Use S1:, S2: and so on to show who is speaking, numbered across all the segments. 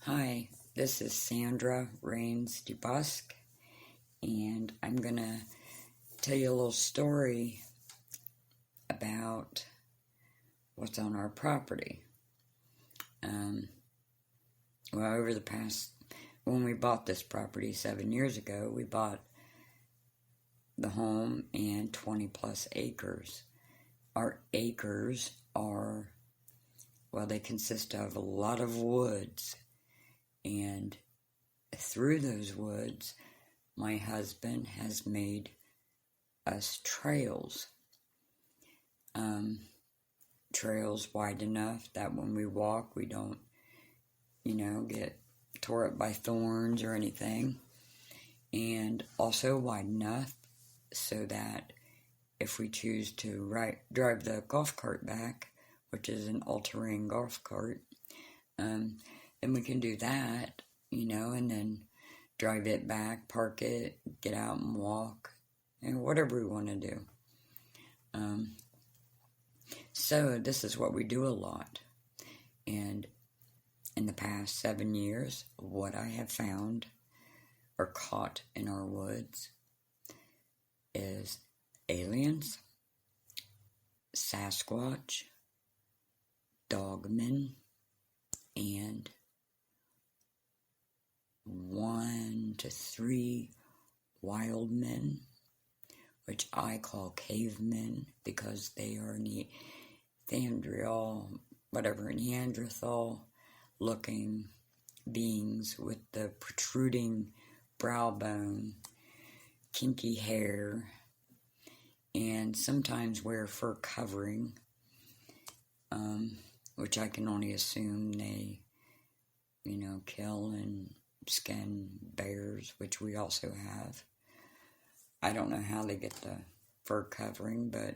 S1: Hi, this is Sandra Rains DeBusk, and I'm going to tell you a little story about what's on our property. Over the past, when we bought this property 7 years ago, we bought the home and 20 plus acres. Our acres are, they consist of a lot of woods. And through those woods, my husband has made us trails. Trails wide enough that when we walk, we don't, get tore up by thorns or anything. And also wide enough so that if we choose to drive the golf cart back, which is an all-terrain golf cart, then we can do that, and then drive it back, park it, get out and walk, and whatever we want to do. So this is what we do a lot. And in the past 7 years, what I have found or caught in our woods is aliens, Sasquatch, Dogman, and 1 to 3 Wildmen, which I call cavemen because they are Neanderthal looking beings with the protruding brow bone, kinky hair, and sometimes wear fur covering, which I can only assume they, kill and skin bears, which we also have. I don't know how they get the fur covering, but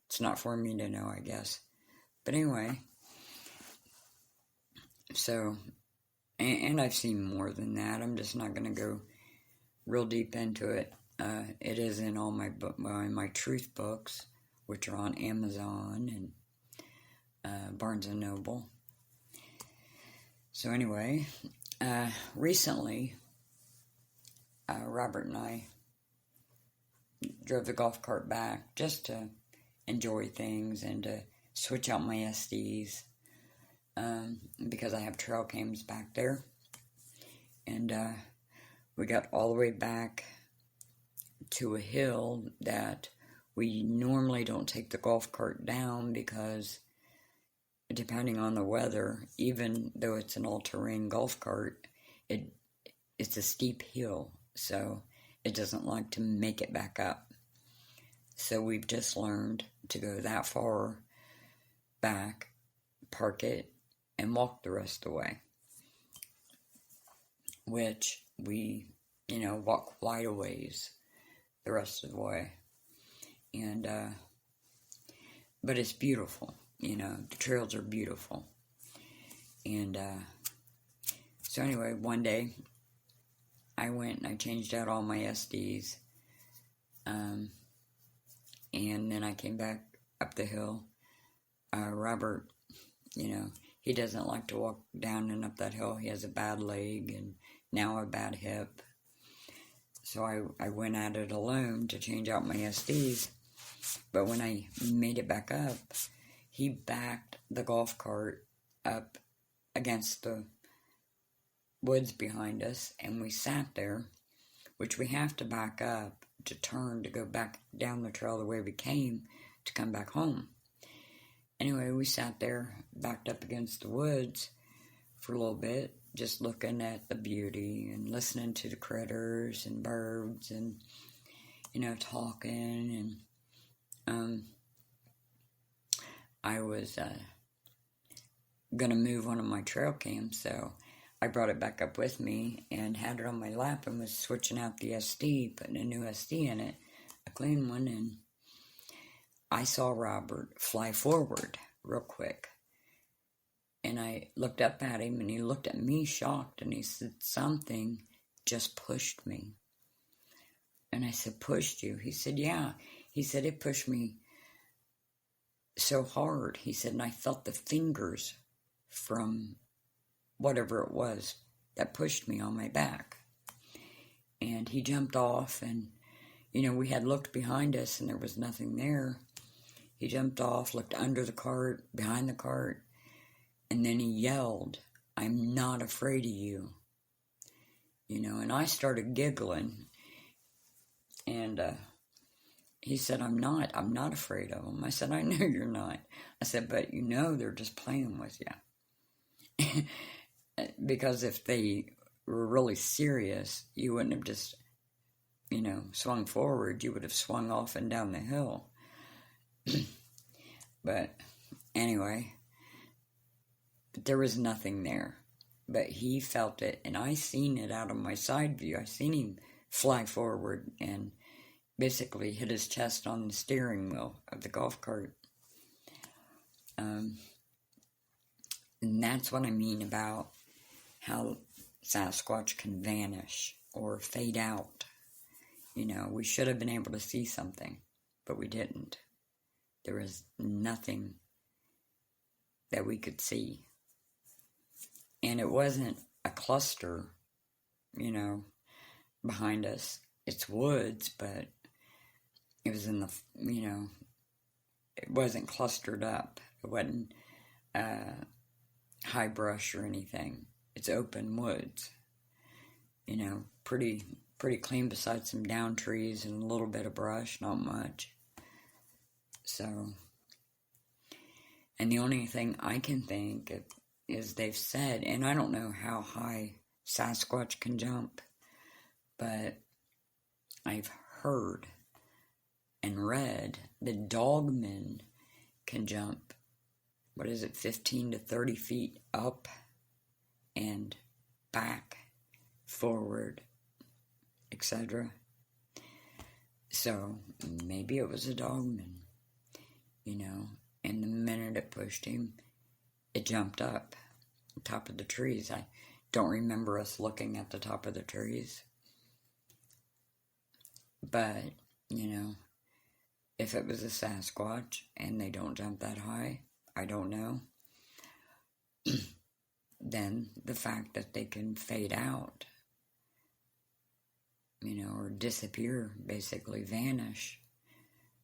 S1: it's not for me to know, I guess. But anyway, so, and I've seen more than that. I'm just not going to go real deep into it. It is in all my truth books, which are on Amazon and Barnes & Noble. So anyway, recently, Robert and I drove the golf cart back just to enjoy things and to switch out my SDs because I have trail cams back there. And we got all the way back to a hill that we normally don't take the golf cart down because depending on the weather, even though it's an all-terrain golf cart, it's a steep hill, so it doesn't like to make it back up. So we've just learned to go that far back, park it, and walk the rest of the way. Which we, walk quite a ways the rest of the way. And, but it's beautiful. The trails are beautiful. And so anyway, one day I went and I changed out all my SDs. And then I came back up the hill. Robert, he doesn't like to walk down and up that hill. He has a bad leg and now a bad hip. So I went at it alone to change out my SDs. But when I made it back up, he backed the golf cart up against the woods behind us, and we sat there, which we have to back up to turn to go back down the trail the way we came to come back home. Anyway, we sat there, backed up against the woods for a little bit, just looking at the beauty and listening to the critters and birds and, talking. And I was going to move one of my trail cams, so I brought it back up with me and had it on my lap and was switching out the SD, putting a new SD in it, a clean one, and I saw Robert fly forward real quick. And I looked up at him, and he looked at me shocked, and he said, "Something just pushed me." And I said, "Pushed you?" He said, "Yeah." He said, "It pushed me so hard." He said, "And I felt the fingers from whatever it was that pushed me on my back. And he jumped off, and, we had looked behind us and there was nothing there. He jumped off, looked under the cart, behind the cart, and then he yelled, "I'm not afraid of you." And I started giggling. And he said, I'm not afraid of them. I said, I know you're not. I said, but they're just playing with you. Because if they were really serious, you wouldn't have just, swung forward. You would have swung off and down the hill. But anyway, there was nothing there. But he felt it, and I seen it out of my side view. I seen him fly forward and basically hit his chest on the steering wheel of the golf cart. And that's what I mean about how Sasquatch can vanish or fade out. We should have been able to see something, but we didn't. There was nothing that we could see. And it wasn't a cluster, behind us. It's woods, but it was in the, it wasn't clustered up. It wasn't high brush or anything. It's open woods. Pretty clean besides some down trees and a little bit of brush, not much. So, and the only thing I can think of is they've said, and I don't know how high Sasquatch can jump, but I've heard and read that Dogman can jump, 15 to 30 feet up and back, forward, etc. So maybe it was a Dogman, and the minute it pushed him, it jumped up on top of the trees. I don't remember us looking at the top of the trees. But, if it was a Sasquatch and they don't jump that high, I don't know. Then the fact that they can fade out, or disappear, basically vanish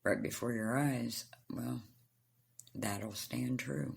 S1: right before your eyes, well, that'll stand true.